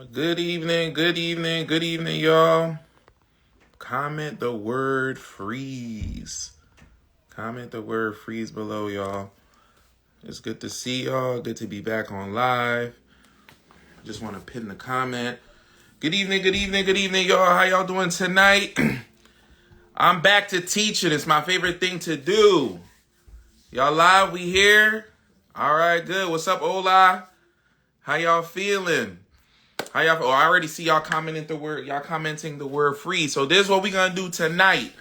Good evening, good evening, good evening, y'all. Comment the word freeze. Comment the word freeze below, y'all. It's good to see y'all. Good to be back on live. Just want to pin the comment. Good evening, good evening, good evening, y'all. How y'all doing tonight? I'm back to teaching. It's my favorite thing to do. Y'all live? We here? All right, good. What's up, Ola? How y'all feeling? How y'all? Oh, I already see y'all commenting the word. Y'all commenting the word freeze. So this is what we're gonna do tonight.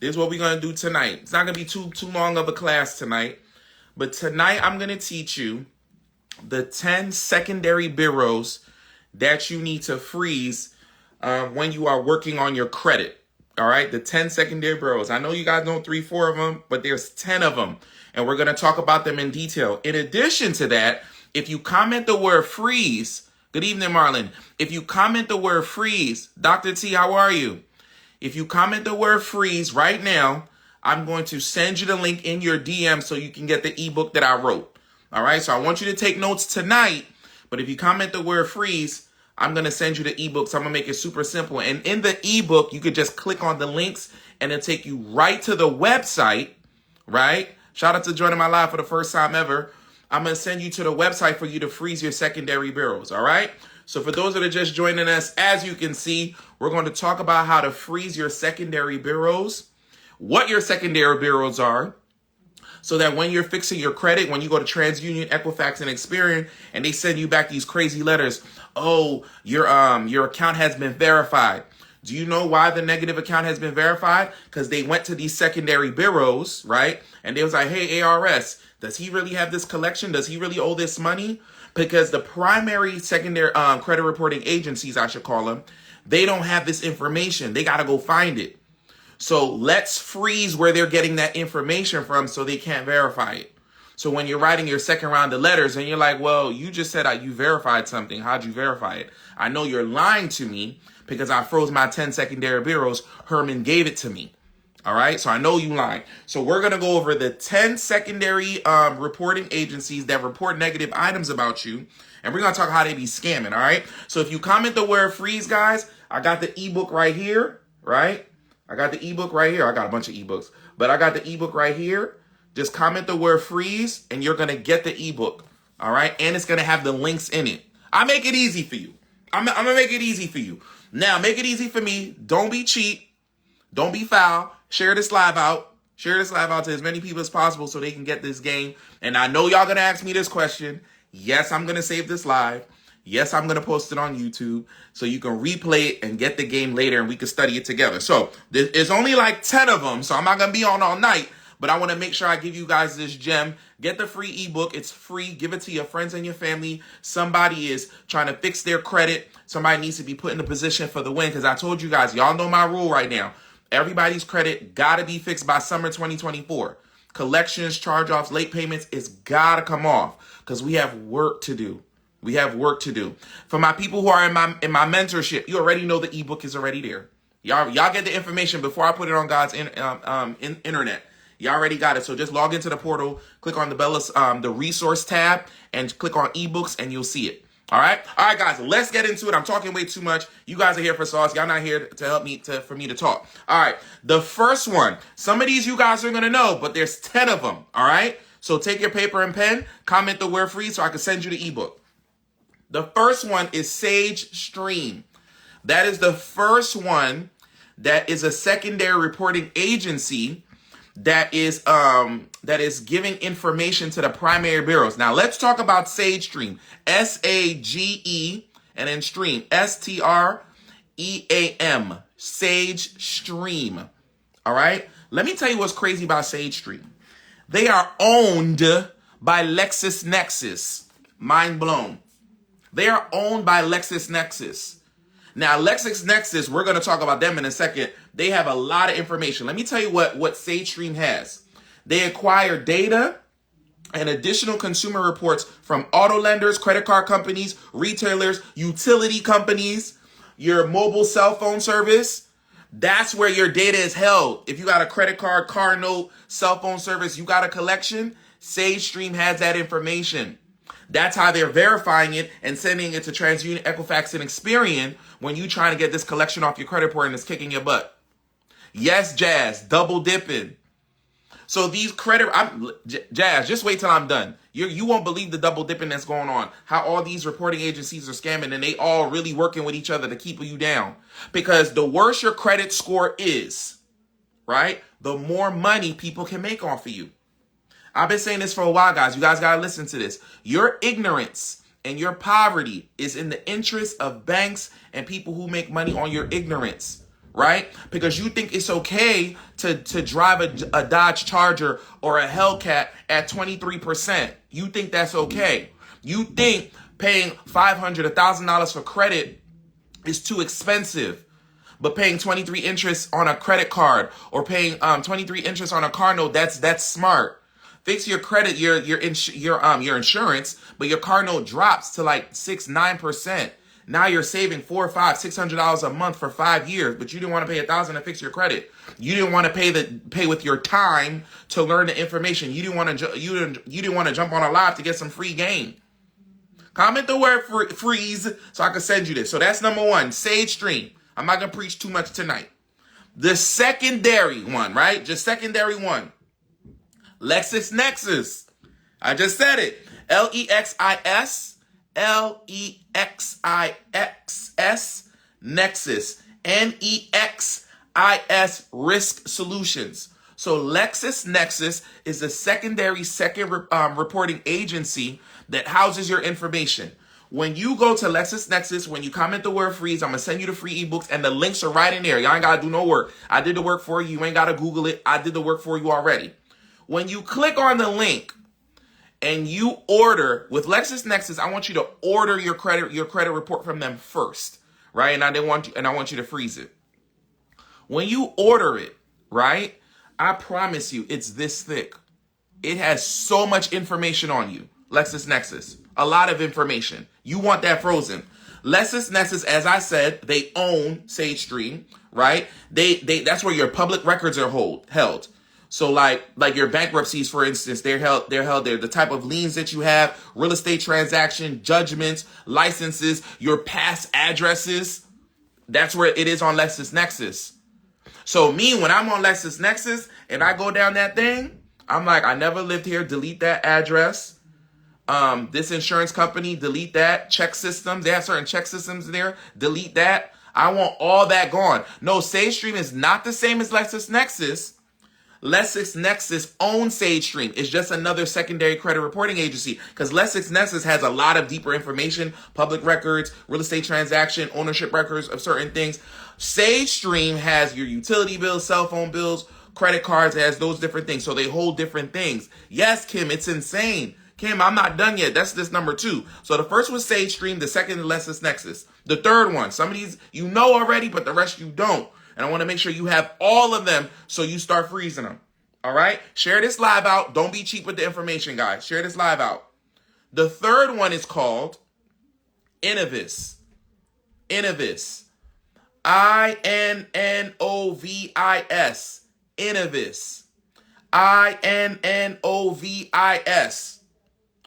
It's not gonna be too long of a class tonight, but tonight I'm gonna teach you the 10 secondary bureaus that you need to freeze when you are working on your credit. All right, the 10 secondary bureaus. I know you guys know 3-4 of them, but there's 10 of them, and we're gonna talk about them in detail. In addition to that, if you comment the word freeze. Good evening, Marlon. If you comment the word freeze, Dr. T, how are you? If you comment the word freeze right now, I'm going to send you the link in your DM so you can get the ebook that I wrote. All right, so I want you to take notes tonight, but if you comment the word freeze, I'm going to send you the ebook. So I'm going to make it super simple. And in the ebook, you could just click on the links and it'll take you right to the website, right? Shout out to joining my live for the first time ever. I'm going to send you to the website for you to freeze your secondary bureaus, all right? So for those that are just joining us, as you can see, we're going to talk about how to freeze your secondary bureaus, what your secondary bureaus are, so that when you're fixing your credit, when you go to TransUnion, Equifax, and Experian, and they send you back these crazy letters, oh, your account has been verified. Do you know why the negative account has been verified? Because they went to these secondary bureaus, right? And they was like, hey, ARS, does he really have this collection? Does he really owe this money? Because the primary, secondary credit reporting agencies, I should call them, they don't have this information. They got to go find it. So let's freeze where they're getting that information from so they can't verify it. So when you're writing your second round of letters and you're like, well, you just said you verified something. How'd you verify it? I know you're lying to me because I froze my 10 secondary bureaus. Herman gave it to me. All right, so I know you lied. So we're going to go over the 10 secondary reporting agencies that report negative items about you. And we're going to talk how they be scamming, all right? So if you comment the word freeze, guys, I got the ebook right here, right? I got the ebook right here. I got a bunch of ebooks, but I got the ebook right here. Just comment the word freeze and you're going to get the ebook, all right? And it's going to have the links in it. I make it easy for you. I'm going to make it easy for you. Now, make it easy for me. Don't be cheap. Don't be foul. Share this live out. Share this live out to as many people as possible so they can get this game. And I know y'all going to ask me this question. Yes, I'm going to save this live. Yes, I'm going to post it on YouTube so you can replay it and get the game later and we can study it together. So there's only like 10 of them, so I'm not going to be on all night. But I want to make sure I give you guys this gem. Get the free ebook. It's free. Give it to your friends and your family. Somebody is trying to fix their credit. Somebody needs to be put in a position for the win. Because I told you guys, y'all know my rule right now. Everybody's credit got to be fixed by summer 2024. Collections, charge-offs, late payments, it's got to come off because we have work to do. We have work to do. For my people who are in my mentorship, you already know the ebook is already there. Y'all get the information before I put it on God's internet. You already got it. So just log into the portal, click on the resource tab, and click on ebooks, and you'll see it. All right, guys. Let's get into it. I'm talking way too much. You guys are here for sauce. Y'all not here to help me for me to talk. All right. The first one. Some of these you guys are gonna know, but there's 10 of them. All right. So take your paper and pen. Comment the word freeze so I can send you the ebook. The first one is Sage Stream. That is the first one that is a secondary reporting agency that is giving information to the primary bureaus. Now let's talk about Sage Stream. SAGE and then Stream. STREAM. Sage Stream. All right. Let me tell you what's crazy about Sage Stream. They are owned by LexisNexis. Mind blown. They are owned by LexisNexis. Now, LexisNexis, we're going to talk about them in a second. They have a lot of information. Let me tell you what SageStream has. They acquire data and additional consumer reports from auto lenders, credit card companies, retailers, utility companies, your mobile cell phone service. That's where your data is held. If you got a credit card, car note, cell phone service, you got a collection, SageStream has that information. That's how they're verifying it and sending it to TransUnion, Equifax, and Experian when you trying to get this collection off your credit report and it's kicking your butt. Yes, Jazz, double dipping. So these Jazz, just wait till I'm done. You won't believe the double dipping that's going on. How all these reporting agencies are scamming and they all really working with each other to keep you down. Because the worse your credit score is, right, the more money people can make off of you. I've been saying this for a while, guys. You guys got to listen to this. Your ignorance and your poverty is in the interest of banks and people who make money on your ignorance, right? Because you think it's okay to drive a Dodge Charger or a Hellcat at 23%. You think that's okay. You think paying $500, $1,000 for credit is too expensive. But paying 23 interest on a credit card or paying 23 interest on a car note, that's smart. Fix your credit, your insurance, but your car note drops to like 6-9%. Now you're saving $400, $500, $600 a month for 5 years, but you didn't want to pay $1,000 to fix your credit. You didn't want to pay with your time to learn the information. You didn't want to jump on a live to get some free game. Comment the word freeze so I can send you this. So that's number one, Sage Stream. I'm not gonna preach too much tonight. The secondary one, right? Just secondary one. LexisNexis. I just said it. LEXIS. LEXIXS. Nexus. NEXIS Risk Solutions. So LexisNexis is a second reporting agency that houses your information. When you go to LexisNexis, when you comment the word freeze, I'm going to send you the free ebooks and the links are right in there. Y'all ain't got to do no work. I did the work for you. You ain't got to Google it. I did the work for you already. When you click on the link and you order with LexisNexis, I want you to order your credit report from them first, right? And I want you to freeze it. When you order it, right? I promise you it's this thick. It has so much information on you. LexisNexis, a lot of information. You want that frozen. LexisNexis, as I said, they own SageStream, right? That's where your public records are held. So like your bankruptcies, for instance, they're held there. The type of liens that you have, real estate transaction, judgments, licenses, your past addresses. That's where it is on LexisNexis. So me, when I'm on LexisNexis and I go down that thing, I'm like, I never lived here. Delete that address. This insurance company, delete that. Check systems, they have certain check systems there. Delete that. I want all that gone. No, SageStream is not the same as LexisNexis. LexisNexis owns SageStream. It's just another secondary credit reporting agency because LexisNexis has a lot of deeper information, public records, real estate transaction, ownership records of certain things. SageStream has your utility bills, cell phone bills, credit cards, it has those different things. So they hold different things. Yes, Kim, it's insane. Kim, I'm not done yet. That's this number 2. So the first was SageStream, the second is LexisNexis. The third one, some of these you know already, but the rest you don't. And I want to make sure you have all of them so you start freezing them. All right? Share this live out. Don't be cheap with the information, guys. Share this live out. The third one is called Innovis. Innovis. INNOVIS. Innovis. INNOVIS.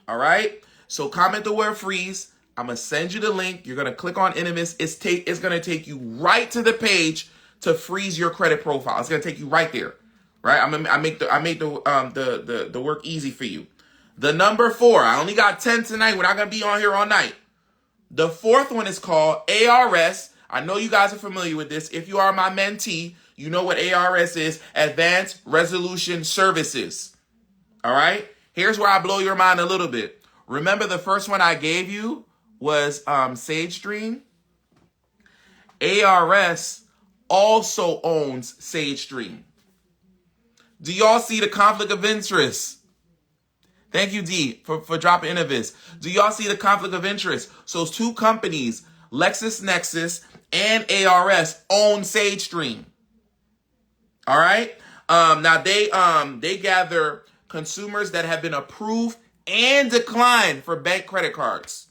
All right? So comment the word freeze. I'm going to send you the link. You're going to click on Innovis. It's going to take you right to the page to freeze your credit profile. It's going to take you right there. Right? I make the work easy for you. The number 4. I only got 10 tonight. We're not going to be on here all night. The fourth one is called ARS. I know you guys are familiar with this. If you are my mentee, you know what ARS is. Advanced Resolution Services. All right? Here's where I blow your mind a little bit. Remember the first one I gave you was SageStream? ARS also owns SageStream. Do y'all see the conflict of interest? Thank you, D, for dropping Innovis. Do y'all see the conflict of interest? So 2 companies, LexisNexis and ARS, own SageStream. All right? Now they gather consumers that have been approved and declined for bank credit cards.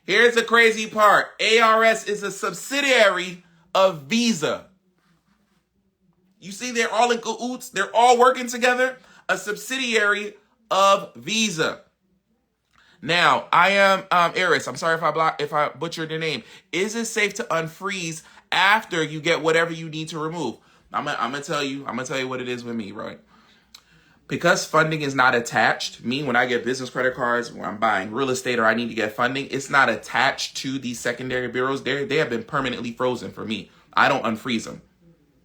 Here's the crazy part. ARS is a subsidiary of Visa. You see, they're all in cahoots. They're all working together. A subsidiary of Visa. Now, I am Eris. I'm sorry if I butchered your name. Is it safe to unfreeze after you get whatever you need to remove? I'm gonna tell you what it is with me, right? Because funding is not attached, me, when I get business credit cards, when I'm buying real estate or I need to get funding, it's not attached to these secondary bureaus. They have been permanently frozen for me. I don't unfreeze them.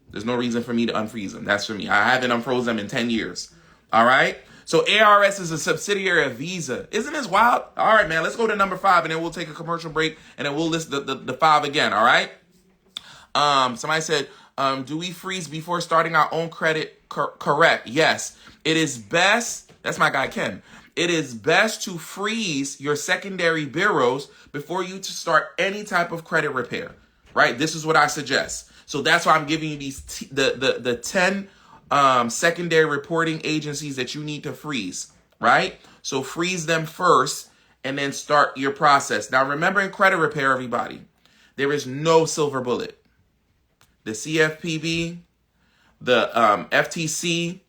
There's no reason for me to unfreeze them. That's for me. I haven't unfroze them in 10 years. All right? So ARS is a subsidiary of Visa. Isn't this wild? All right, man, let's go to number 5, and then we'll take a commercial break, and then we'll list the 5 again, all right? Somebody said, do we freeze before starting our own credit? Correct. Yes. It is best, that's my guy Ken, it is best to freeze your secondary bureaus before you to start any type of credit repair, right? This is what I suggest. So that's why I'm giving you these the 10 secondary reporting agencies that you need to freeze, right? So freeze them first and then start your process. Now remember, in credit repair, everybody, there is no silver bullet. The CFPB, the FTC,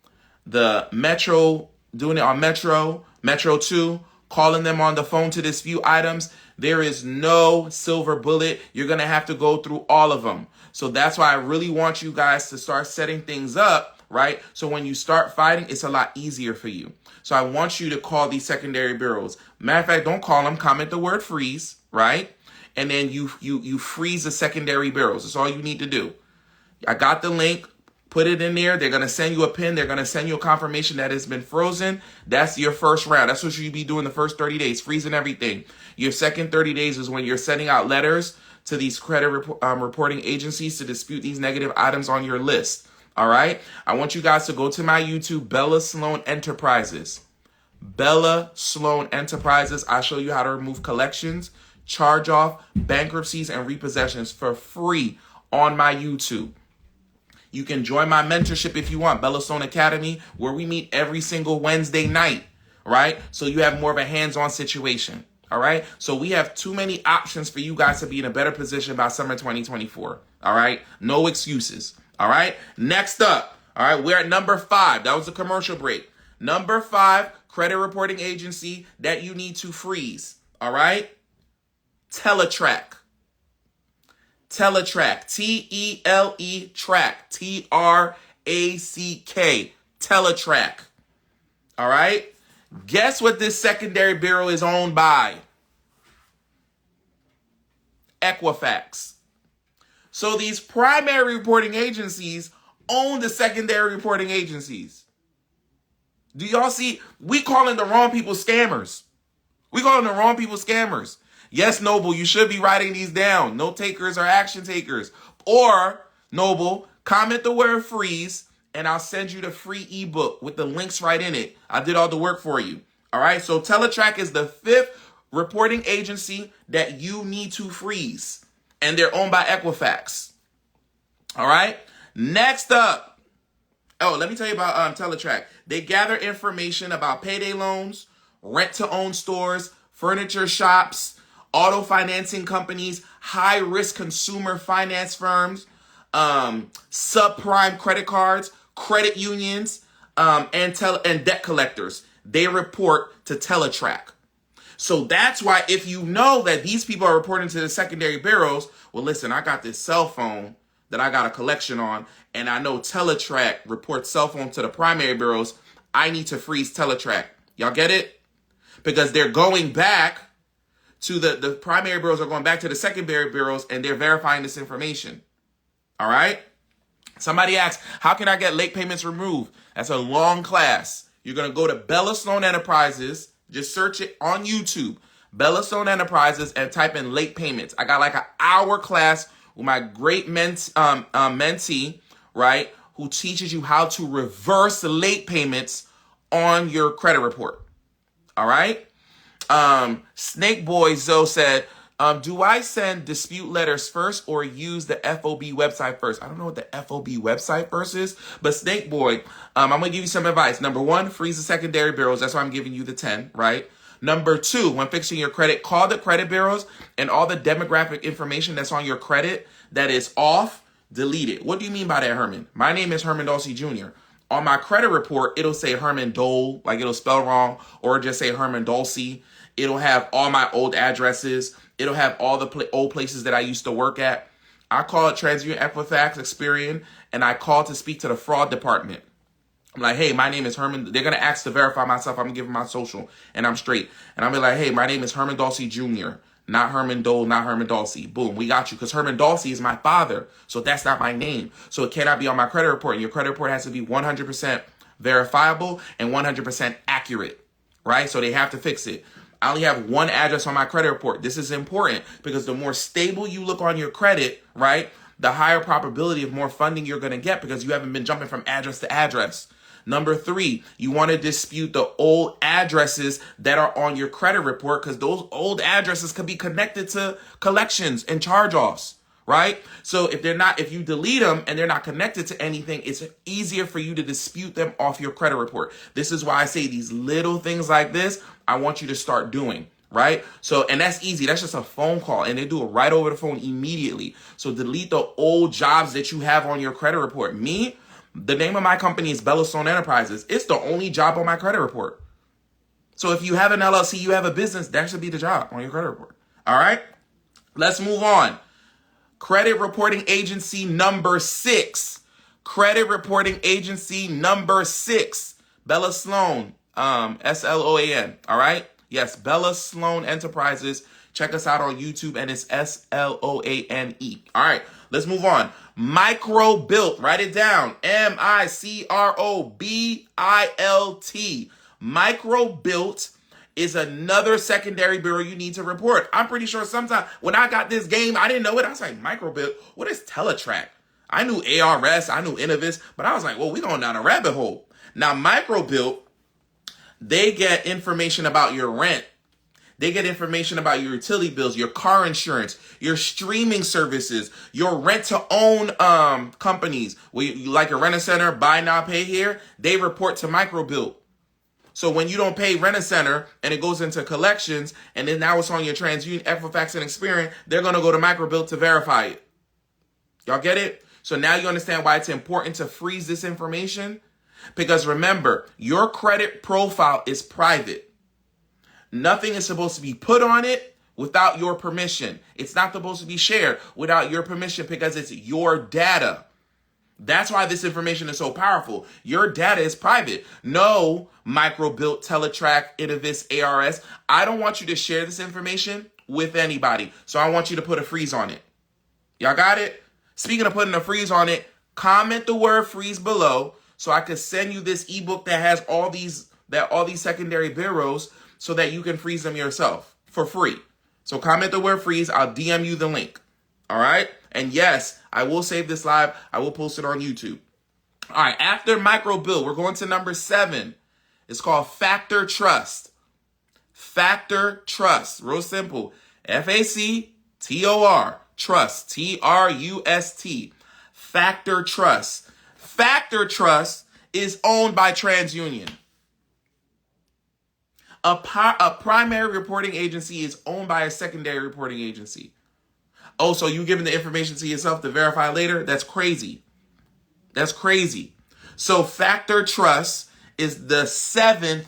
the Metro, doing it on Metro 2, calling them on the phone to dispute items. There is no silver bullet. You're going to have to go through all of them. So that's why I really want you guys to start setting things up, right? So when you start fighting, it's a lot easier for you. So I want you to call these secondary bureaus. Matter of fact, don't call them. Comment the word freeze, right? And then you freeze the secondary bureaus. That's all you need to do. I got the link. Put it in there. They're going to send you a pin. They're going to send you a confirmation that it's been frozen. That's your first round. That's what you should be doing the first 30 days, freezing everything. Your second 30 days is when you're sending out letters to these credit reporting agencies to dispute these negative items on your list. All right? I want you guys to go to my YouTube, Bella Sloan Enterprises. Bella Sloan Enterprises. I show you how to remove collections, charge off, bankruptcies, and repossessions for free on my YouTube. You can join my mentorship if you want, Bella Sloan Academy, where we meet every single Wednesday night, right? So you have more of a hands-on situation, all right? So we have too many options for you guys to be in a better position by summer 2024, all right? No excuses, all right? Next up, all right, we're at number 5. That was a commercial break. Number 5, credit reporting agency that you need to freeze, all right? Teletrack. Teletrack, T-E-L-E, track, T-R-A-C-K, Teletrack, all right? Guess what this secondary bureau is owned by? Equifax. So these primary reporting agencies own the secondary reporting agencies. Do y'all see? We calling the wrong people scammers. We calling the wrong people scammers. Yes, Noble, you should be writing these down. Note takers or action takers. Or, Noble, comment the word freeze, and I'll send you the free ebook with the links right in it. I did all the work for you. All right, so Teletrack is the 5th reporting agency that you need to freeze. And they're owned by Equifax. All right, next up. Oh, let me tell you about Teletrack. They gather information about payday loans, rent-to-own stores, furniture shops, auto financing companies, high-risk consumer finance firms, subprime credit cards, credit unions, and debt collectors. They report to Teletrack. So that's why if you know that these people are reporting to the secondary bureaus, well, listen, I got this cell phone that I got a collection on, and I know Teletrack reports cell phone to the primary bureaus. I need to freeze Teletrack. Y'all get it? Because they're going back to the primary bureaus are going back to the secondary bureaus, and they're verifying this information. All right? Somebody asked, how can I get late payments removed? That's a long class. You're going to go to Bella Sloan Enterprises. Just search it on YouTube. Bella Sloan Enterprises, and type in late payments. I got like an hour class with my great mentee, right, who teaches you how to reverse late payments on your credit report. All right? Snake Boy Zoe said, do I send dispute letters first or use the FOB website first? I don't know what the FOB website first is, but Snake Boy, I'm going to give you some advice. Number 1, freeze the secondary bureaus. That's why I'm giving you the 10, right? Number 2, when fixing your credit, call the credit bureaus, and all the demographic information that's on your credit that is off, delete it. What do you mean by that, Herman? My name is Herman Dulce Jr. On my credit report, it'll say Herman Dole, like it'll spell wrong, or just say Herman Dulce. It'll have all my old addresses. It'll have all the old places that I used to work at. I call it TransUnion Equifax Experian, and I call to speak to the fraud department. I'm like, hey, my name is Herman. They're going to ask to verify myself. I'm going to give them my social, and I'm straight. And I'll be like, hey, my name is Herman Dalsey Jr., not Herman Dole, not Herman Dalsey. Boom, we got you. Because Herman Dalsey is my father, so that's not my name. So it cannot be on my credit report. And your credit report has to be 100% verifiable and 100% accurate, right? So they have to fix it. I only have one address on my credit report. This is important because the more stable you look on your credit, right, the higher probability of more funding you're going to get because you haven't been jumping from address to address. Number 3, you want to dispute the old addresses that are on your credit report because those old addresses could be connected to collections and charge-offs, right? So if you delete them and they're not connected to anything, it's easier for you to dispute them off your credit report. This is why I say these little things like this, I want you to start doing, right? So, and that's easy. That's just a phone call and they do it right over the phone immediately. So delete the old jobs that you have on your credit report. The name of my company is Sloan Enterprises. It's the only job on my credit report. So if you have an LLC, you have a business, that should be the job on your credit report. All right, let's move on. Credit reporting agency number 6. Credit reporting agency number 6. Bella Sloan, Sloan. All right. Yes, Bella Sloan Enterprises. Check us out on YouTube, and it's Sloane. All right, let's move on. Microbilt, write it down. Microbilt. Microbilt is another secondary bureau you need to report. I'm pretty sure sometimes when I got this game, I didn't know it. I was like, Microbilt, what is Teletrack? I knew ARS, I knew Innovis, but I was like, well, we're going down a rabbit hole. Now, Microbilt, they get information about your rent. They get information about your utility bills, your car insurance, your streaming services, your rent-to-own companies. Like a Rent-A-Center, buy now, pay here, they report to Microbilt. So when you don't pay Rent-A-Center and it goes into collections, and then now it's on your TransUnion, Equifax, and Experian, they're going to go to Microbilt to verify it. Y'all get it? So now you understand why it's important to freeze this information? Because remember, your credit profile is private. Nothing is supposed to be put on it without your permission. It's not supposed to be shared without your permission because it's your data. That's why this information is so powerful. Your data is private. No, Microbilt, Teletrack, Innovis, ARS. I don't want you to share this information with anybody. So I want you to put a freeze on it. Y'all got it? Speaking of putting a freeze on it, comment the word freeze below so I could send you this ebook that has all these secondary bureaus so that you can freeze them yourself for free. So comment the word freeze. I'll DM you the link. All right? And yes, I will save this live. I will post it on YouTube. All right, after Microbilt, we're going to number 7. It's called Factor Trust. Factor Trust. Real simple. FACTOR. Trust. TRUST. Factor Trust. Factor Trust is owned by TransUnion. A primary reporting agency is owned by a secondary reporting agency. Oh, so you giving the information to yourself to verify later? That's crazy. That's crazy. So Factor Trust is the 7th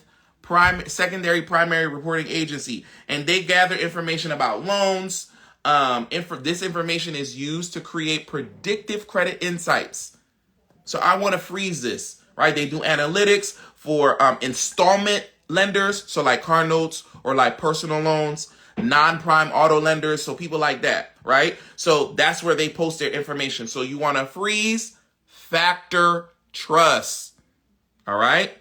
secondary primary reporting agency, and they gather information about loans. This information is used to create predictive credit insights. So I want to freeze this, right? They do analytics for installment lenders, so like car notes or like personal loans, non-prime auto lenders, so people like that, right? So that's where they post their information. So you want to freeze Factor Trust. All right?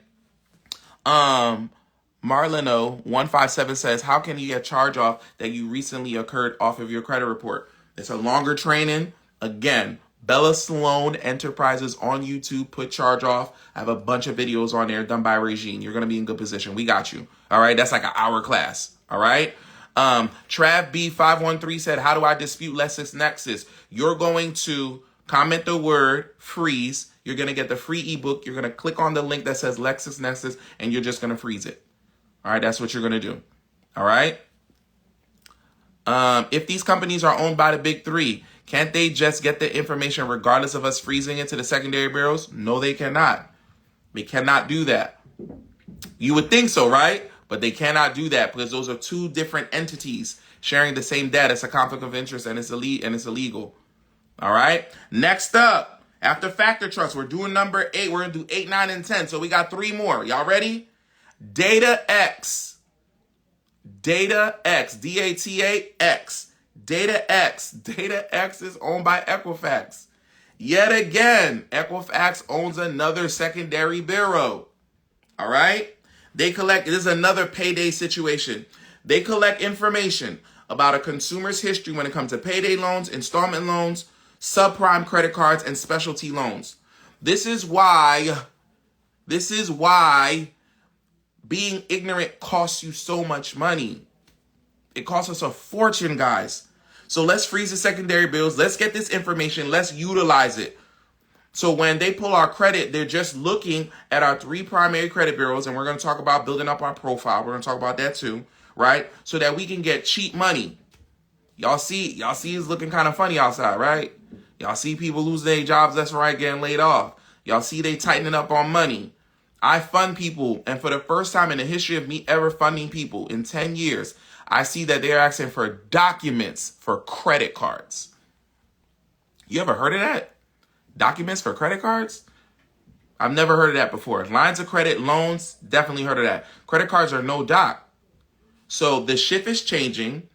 Marlino157 says, how can you get charge off that you recently occurred off of your credit report? It's a longer training. Again, Bella Sloan Enterprises on YouTube, put charge off. I have a bunch of videos on there done by Regine. You're going to be in good position. We got you. All right. That's like an hour class. All right. Trav B513 said, how do I dispute LexisNexis? You're going to comment the word freeze. You're going to get the free ebook. You're going to click on the link that says LexisNexis and you're just going to freeze it. All right. That's what you're going to do. All right. If these companies are owned by the big 3, can't they just get the information regardless of us freezing it to the secondary bureaus? No, they cannot. They cannot do that. You would think so, right? But they cannot do that because those are two different entities sharing the same debt. It's a conflict of interest and it's illegal. All right. Next up, after factor trust, we're doing number 8. We're going to do 8, 9, and 10. So we got 3 more. Y'all ready? Data X. Data X. DATA-X. Data X. Data X is owned by Equifax. Yet again, Equifax owns another secondary bureau. All right? This is another payday situation. They collect information about a consumer's history when it comes to payday loans, installment loans, subprime credit cards, and specialty loans. This is why being ignorant costs you so much money. It costs us a fortune, guys. So let's freeze the secondary bills. Let's get this information. Let's utilize it. So when they pull our credit, they're just looking at our 3 primary credit bureaus, and we're going to talk about building up our profile. We're going to talk about that too, right? So that we can get cheap money. Y'all see it's looking kind of funny outside, right? Y'all see people losing their jobs, that's right, getting laid off. Y'all see they tightening up on money. I fund people, and for the first time in the history of me ever funding people in 10 years, I see that they're asking for documents for credit cards. You ever heard of that? Documents for credit cards? I've never heard of that before. Lines of credit, loans, definitely heard of that. Credit cards are no doc. So the shift is changing.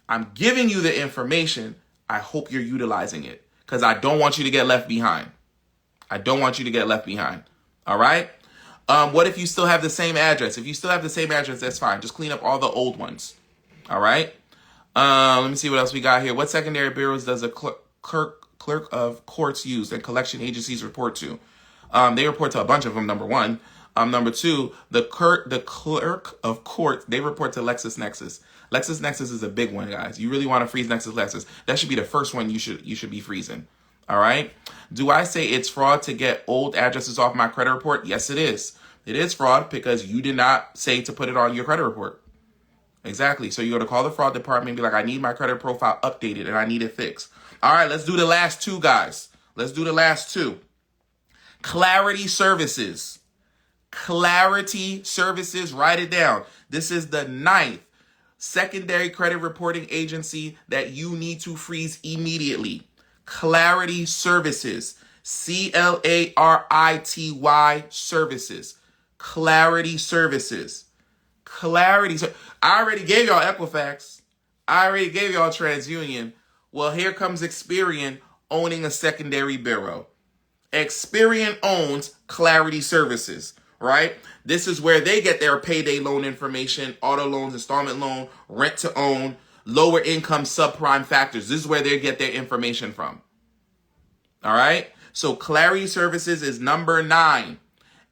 I'm giving you the information. I hope you're utilizing it because I don't want you to get left behind. I don't want you to get left behind. All right? What if you still have the same address? If you still have the same address, that's fine. Just clean up all the old ones. All right? Let me see what else we got here. What secondary bureaus does a clerk of courts use and collection agencies report to? They report to a bunch of them, number 1. Number 2, the clerk of court, they report to LexisNexis. LexisNexis is a big one, guys. You really want to freeze LexisNexis. That should be the first one you should be freezing. All right? Do I say it's fraud to get old addresses off my credit report? Yes, it is. It is fraud because you did not say to put it on your credit report. Exactly. So you go to call the fraud department and be like, I need my credit profile updated and I need it fixed. All right, let's do the last 2, guys. Let's do the last 2. Clarity Services. Clarity Services. Write it down. This is the 9th secondary credit reporting agency that you need to freeze immediately. Clarity Services. Clarity Services. Clarity Services. Clarity. I already gave y'all Equifax. I already gave y'all TransUnion. Well, here comes Experian owning a secondary bureau. Experian owns Clarity Services, right? This is where they get their payday loan information, auto loans, installment loan, rent to own, lower income subprime factors. This is where they get their information from. All right? So Clarity Services is number 9.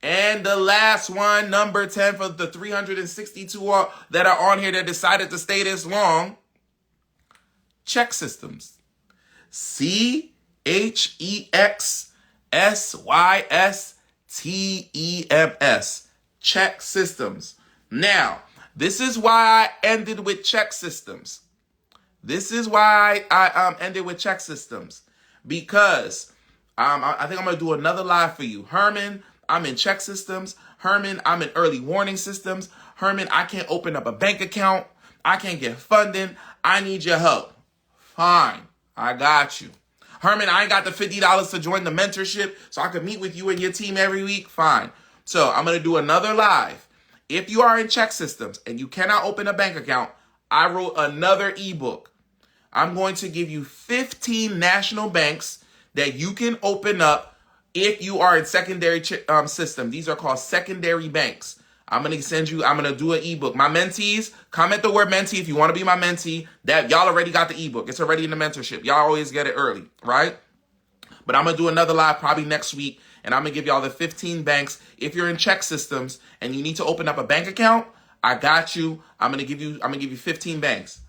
And the last one, number 10 for the 362 that are on here that decided to stay this long, Check Systems. CHEXSYSTEMS. Check Systems. Now, this is why I ended with Check Systems. Because I think I'm going to do another live for you. Herman, I'm in Check Systems. Herman, I'm in Early Warning Systems. Herman, I can't open up a bank account. I can't get funding. I need your help. Fine. I got you. Herman, I ain't got the $50 to join the mentorship so I can meet with you and your team every week. Fine. So I'm going to do another live. If you are in Check Systems and you cannot open a bank account, I wrote another ebook. I'm going to give you 15 national banks that you can open up if you are in secondary system. These are called secondary banks. I'm going to do an ebook. My mentees, comment the word mentee if you want to be my mentee. That y'all already got the ebook. It's already in the mentorship. Y'all always get it early, right? But I'm going to do another live probably next week, and I'm going to give y'all the 15 banks. If you're in Check Systems and you need to open up a bank account, I got you. I'm going to give you 15 banks.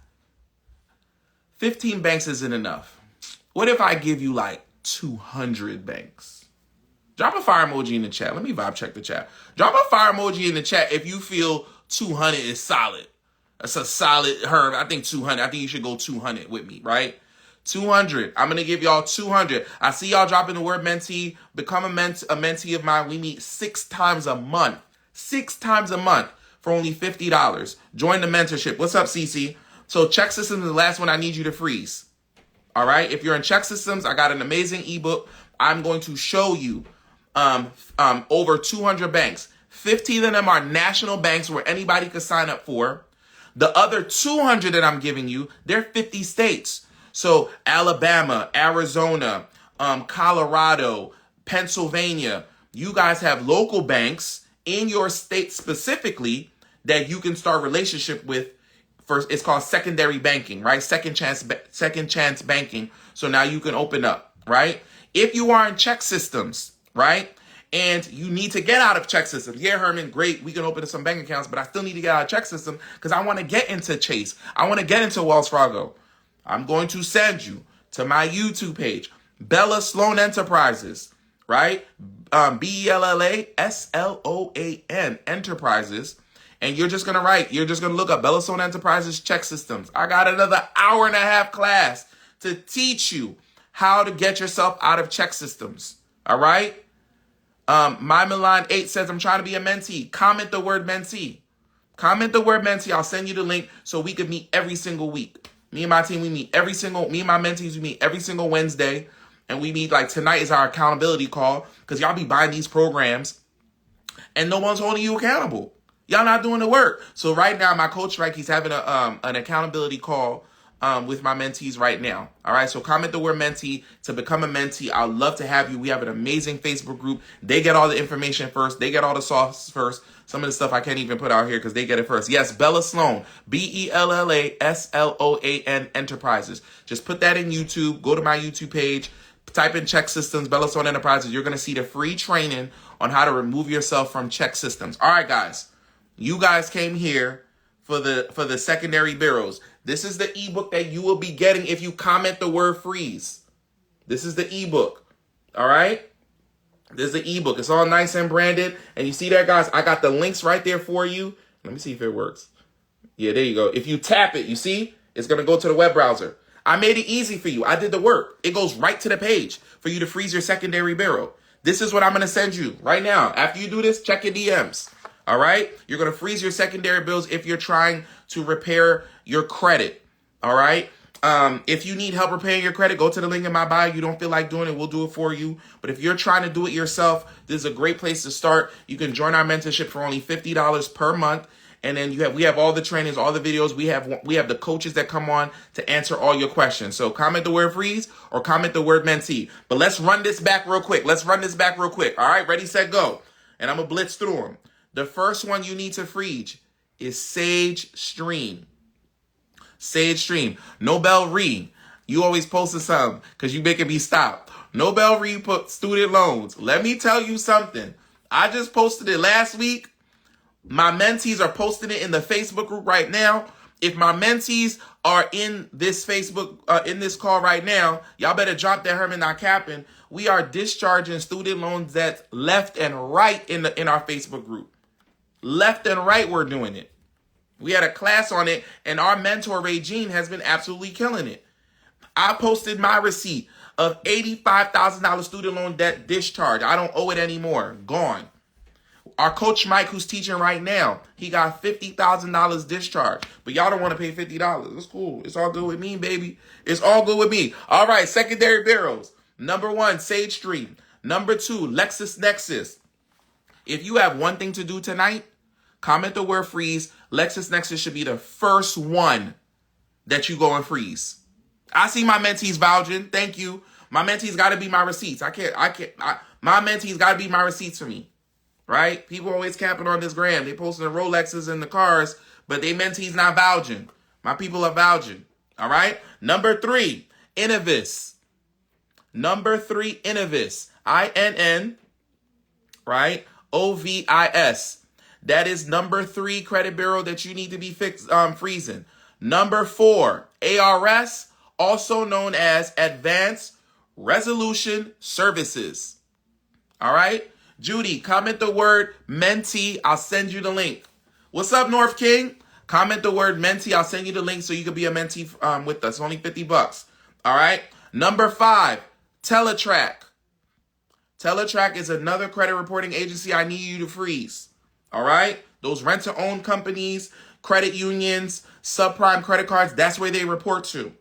15 banks isn't enough. What if I give you like 200 banks? Drop a fire emoji in the chat. Let me vibe check the chat. Drop a fire emoji in the chat if you feel 200 is solid. That's a solid, Herb. I think 200. I think you should go 200 with me, right? 200. I'm going to give y'all 200. I see y'all dropping the word mentee. Become a mentee of mine. We meet 6 times a month. 6 times a month for only $50. Join the mentorship. What's up, CC? So check systems is the last one I need you to freeze. All right. If you're in check systems, I got an amazing ebook. I'm going to show you over 200 banks. 15 of them are national banks where anybody could sign up for. The other 200 that I'm giving you, they're 50 states. So Alabama, Arizona, Colorado, Pennsylvania. You guys have local banks in your state specifically that you can start relationship with. First, it's called secondary banking, right? Second chance banking. So now you can open up, right? If you are in check systems, right? And you need to get out of check systems. Yeah, Herman, great. We can open some bank accounts, but I still need to get out of check system because I want to get into Chase. I want to get into Wells Fargo. I'm going to send you to my YouTube page, Bella Sloan Enterprises, right? BELLASLOAN Enterprises. And you're just going to look up Bella Sloan Enterprises check systems. I got another hour-and-a-half class to teach you how to get yourself out of check systems. All right? My Milan 8 says, I'm trying to be a mentee. Comment the word mentee. Comment the word mentee. I'll send you the link so we can meet every single week. Me and my team, me and my mentees, we meet every single Wednesday. And we meet, like, tonight is our accountability call because y'all be buying these programs and no one's holding you accountable. Y'all not doing the work. So right now, my coach, Strike, he's having an accountability call with my mentees right now. All right. So comment the word mentee to become a mentee. I'd love to have you. We have an amazing Facebook group. They get all the information first. They get all the sauce first. Some of the stuff I can't even put out here because they get it first. Yes, Bella Sloan, BELLASLOAN Enterprises. Just put that in YouTube. Go to my YouTube page. Type in check systems, Bella Sloan Enterprises. You're going to see the free training on how to remove yourself from check systems. All right, guys. You guys came here for the secondary bureaus. This is the ebook that you will be getting if you comment the word freeze. This is the ebook. All right? This is the ebook. It's all nice and branded. And you see that, guys? I got the links right there for you. Let me see if it works. Yeah, there you go. If you tap it, you see? It's going to go to the web browser. I made it easy for you. I did the work. It goes right to the page for you to freeze your secondary bureau. This is what I'm going to send you right now. After you do this, check your DMs. All right? You're going to freeze your secondary bills if you're trying to repair your credit. All right? If you need help repaying your credit, go to the link in my bio. You don't feel like doing it, we'll do it for you. But if you're trying to do it yourself, this is a great place to start. You can join our mentorship for only $50 per month. And then we have all the trainings, all the videos. We have the coaches that come on to answer all your questions. So comment the word freeze or comment the word mentee. But let's run this back real quick. All right? Ready, set, go. And I'm going to blitz through them. The first one you need to freeze is Sage Stream. Sage Stream. Nobel Reed. You always posting something because you making me stop. Nobel Reed put student loans. Let me tell you something. I just posted it last week. My mentees are posting it in the Facebook group right now. If my mentees are in this Facebook, in this call right now, y'all better drop that Herman not capping. We are discharging student loans that's left and right in our Facebook group. Left and right, we're doing it. We had a class on it, and our mentor, Regine, has been absolutely killing it. I posted my receipt of $85,000 student loan debt discharge. I don't owe it anymore. Gone. Our coach, Mike, who's teaching right now, he got $50,000 discharge. But y'all don't want to pay $50. It's cool. It's all good with me, baby. It's all good with me. All right, secondary bureaus. Number 1, Sage Stream. Number 2, LexisNexis. If you have one thing to do tonight, comment the word freeze. LexisNexis should be the first one that you go and freeze. I see my mentees vouching. Thank you. My mentees got to be my receipts. My mentees got to be my receipts for me. Right? People always capping on this gram. They posting the Rolexes in the cars, but they mentees not vouching. My people are vouching. All right? Number 3, Innovis. INN, right? OVIS. That is number 3 credit bureau that you need to be freezing. Number 4, ARS, also known as Advanced Resolution Services. All right? Judy, comment the word mentee. I'll send you the link. What's up, North King? Comment the word mentee. I'll send you the link so you can be a mentee with us. Only $50. All right? Number 5, Teletrack. Teletrack is another credit reporting agency I need you to freeze. All right? Those rent-to-own companies, credit unions, subprime credit cards, that's where they report to.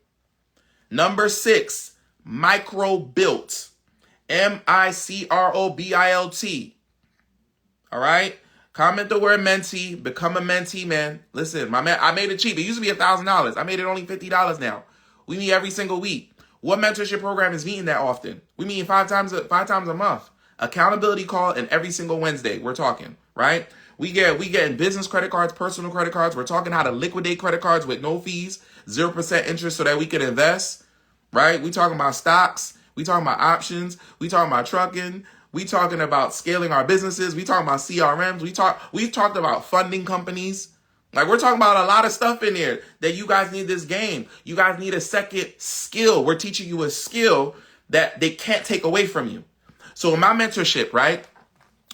Number 6, microbilt. MICROBILT. All right? Comment the word mentee. Become a mentee, man. Listen, my man, I made it cheap. It used to be $1,000. I made it only $50 now. We meet every single week. What mentorship program is meeting that often? We meet five times a month. Accountability call, and every single Wednesday we're talking, right? We getting business credit cards, personal credit cards. We're talking how to liquidate credit cards with no fees, 0% interest so that we can invest, right? We talking about stocks. We talking about options. We talking about trucking. We talking about scaling our businesses. We talking about CRMs. We've talked about funding companies. Like, we're talking about a lot of stuff in there that you guys need this game. You guys need a second skill. We're teaching you a skill that they can't take away from you. So in my mentorship, right,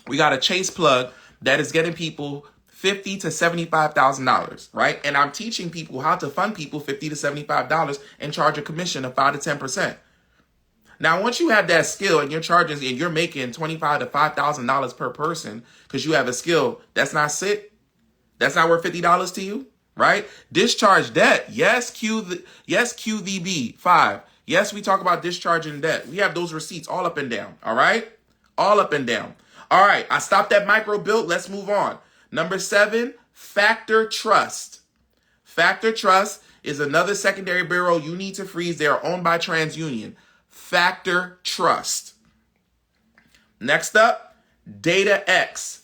we got a Chase plug that is getting people $50,000 to $75,000, right? And I'm teaching people how to fund people $50,000 to $75 and charge a commission of 5 to 10%. Now, once you have that skill and you're charging and you're making $25,000 to $5,000 per person because you have a skill, that's not sick. That's not worth $50 to you, right? Discharge debt. Yes, QVB 5. Yes, we talk about discharging debt. We have those receipts all up and down, all right? All up and down. All right, I stopped at microbilt. Let's move on. Number 7, Factor Trust. Factor Trust is another secondary bureau you need to freeze. They are owned by TransUnion. Factor Trust. Next up, DataX.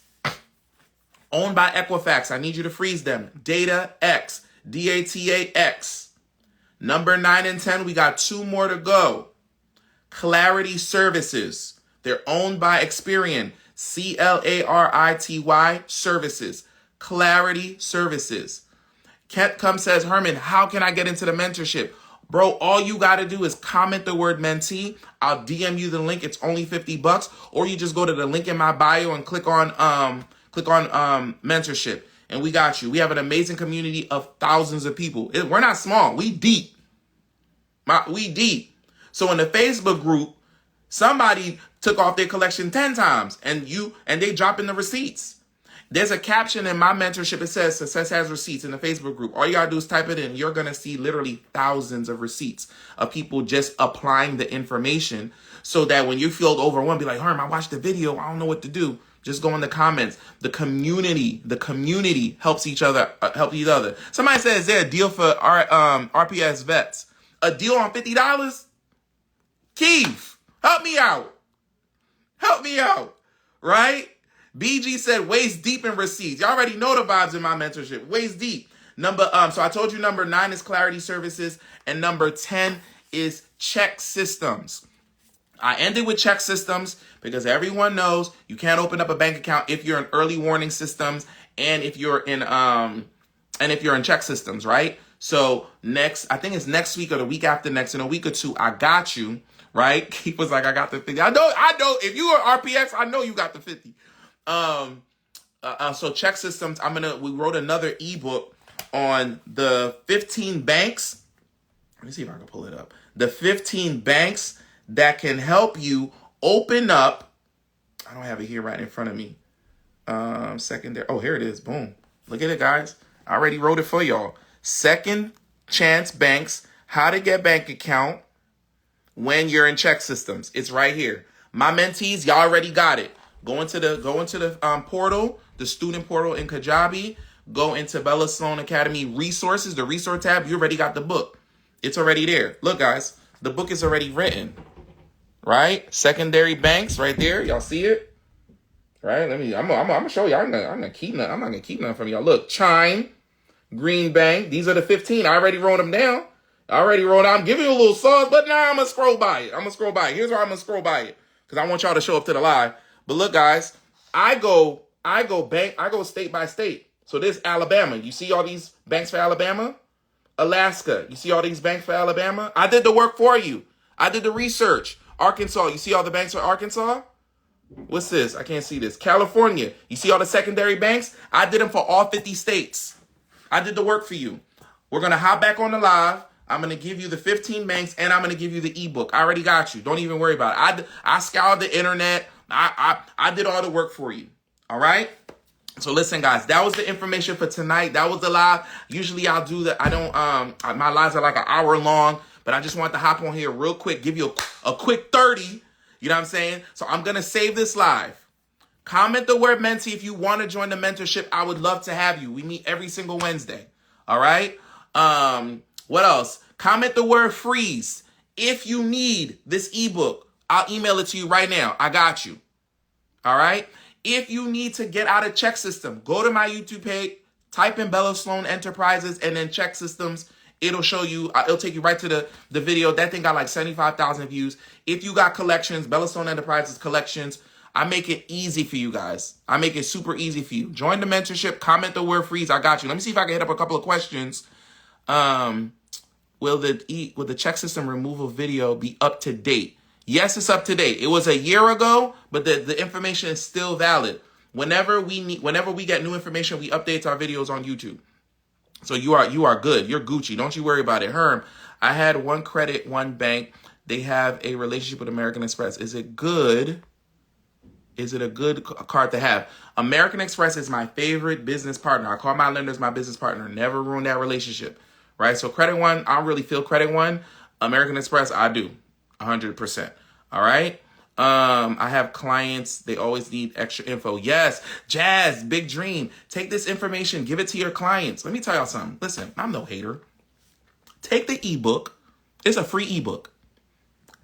Owned by Equifax. I need you to freeze them. DataX. DATAX. Number 9 and 10, we got 2 more to go. Clarity Services. They're owned by Experian. CLARITY Services. Clarity Services. Kent comes says, Herman, how can I get into the mentorship? Bro, all you got to do is comment the word mentee. I'll DM you the link. It's only $50. Or you just go to the link in my bio and click on mentorship. And we got you. We have an amazing community of thousands of people. We're not small. We deep. We deep. So in the Facebook group, somebody took off their collection 10 times and they drop in the receipts. There's a caption in my mentorship. It says success has receipts in the Facebook group. All you got to do is type it in. You're going to see literally thousands of receipts of people just applying the information so that when you feel overwhelmed, be like, Herman, I watched the video. I don't know what to do. Just go in the comments. The community helps each other. Somebody said, is there a deal for RPS vets? A deal on $50? Keith, help me out. Right? BG said waist deep in receipts. You already know the vibes in my mentorship. Waist deep. So I told you number 9 is Clarity Services and number 10 is Check Systems. I ended with Check Systems because everyone knows you can't open up a bank account if you're in early warning systems and if you're in Check Systems, right? So I think it's next week or the week after next, in a week or two, I got you, right? Keith was like, I got the 50. I know. If you are RPX, I know you got the 50. So Check Systems, we wrote another ebook on the 15 banks. Let me see if I can pull it up. The 15 banks that can help you open up. I don't have it here right in front of me. Secondary. Oh, here it is. Boom. Look at it, guys. I already wrote it for y'all. Second chance banks, how to get bank account when you're in Check Systems. It's right here. My mentees, y'all already got it. Go into the portal, the student portal in Kajabi. Go into Bella Sloan Academy resources, the resource tab. You already got the book. It's already there. Look, guys, the book is already written. Right? Secondary banks, right there. Y'all see it? Right? I'm gonna show you. I'm not gonna keep nothing from y'all. Look, Chime, Green Bank. These are the 15. I already wrote them down. I'm giving you a little sauce, but now I'm gonna scroll by it. Here's why I'm gonna scroll by it, because I want y'all to show up to the live. But look, guys, I go state by state. So there's Alabama. You see all these banks for Alabama? Alaska. You see all these banks for Alabama? I did the work for you. I did the research. Arkansas. You see all the banks for Arkansas? What's this? I can't see this. California. You see all the secondary banks? I did them for all 50 states. I did the work for you. We're going to hop back on the live. I'm going to give you the 15 banks and I'm going to give you the ebook. I already got you. Don't even worry about it. I scoured the internet. I did all the work for you. All right? So listen, guys, that was the information for tonight. That was the live. Usually I'll do that. I don't, my lives are like an hour long, but I just want to hop on here real quick, give you a quick 30. You know what I'm saying? So I'm going to save this live. Comment the word mentee if you want to join the mentorship. I would love to have you. We meet every single Wednesday. All right. What else? Comment the word freeze. If you need this ebook, I'll email it to you right now. I got you. All right. If you need to get out of check system, go to my YouTube page, type in Bella Sloan Enterprises and then check systems. It'll show you, it'll take you right to the video. That thing got like 75,000 views. If you got collections, Bella Sloan Enterprises collections, I make it easy for you guys. I make it super easy for you. Join the mentorship, comment the word freeze. I got you. Let me see if I can hit up a couple of questions. Will the check system removal video be up to date? Yes, it's up to date. It was a year ago, but the information is still valid. Whenever we get new information, we update our videos on YouTube. So you are good. You're Gucci. Don't you worry about it. Herm, I had one credit, one bank. They have a relationship with American Express. Is it good? Is it a good card to have? American Express is my favorite business partner. I call my lenders my business partner. Never ruin that relationship, right? So Credit One, I don't really feel Credit One. American Express, I do, 100%. All right? I have clients. They always need extra info. Yes, Jazz, big dream. Take this information. Give it to your clients. Let me tell y'all something. Listen, I'm no hater. Take the ebook. It's a free ebook.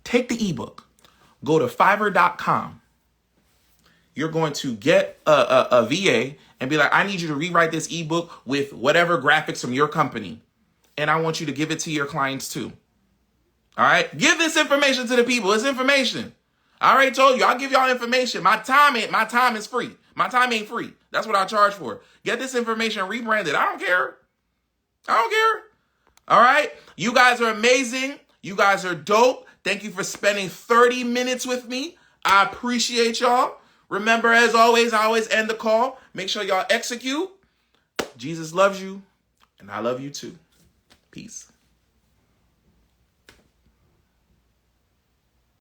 Take the ebook. Go to Fiverr.com. You're going to get a VA and be like, I need you to rewrite this ebook with whatever graphics from your company. And I want you to give it to your clients too. All right? Give this information to the people. It's information. I already told you, I'll give y'all information. My time is free. My time ain't free. That's what I charge for. Get this information rebranded. I don't care. All right? You guys are amazing. You guys are dope. Thank you for spending 30 minutes with me. I appreciate y'all. Remember, as always, I always end the call. Make sure y'all execute. Jesus loves you, and I love you too. Peace.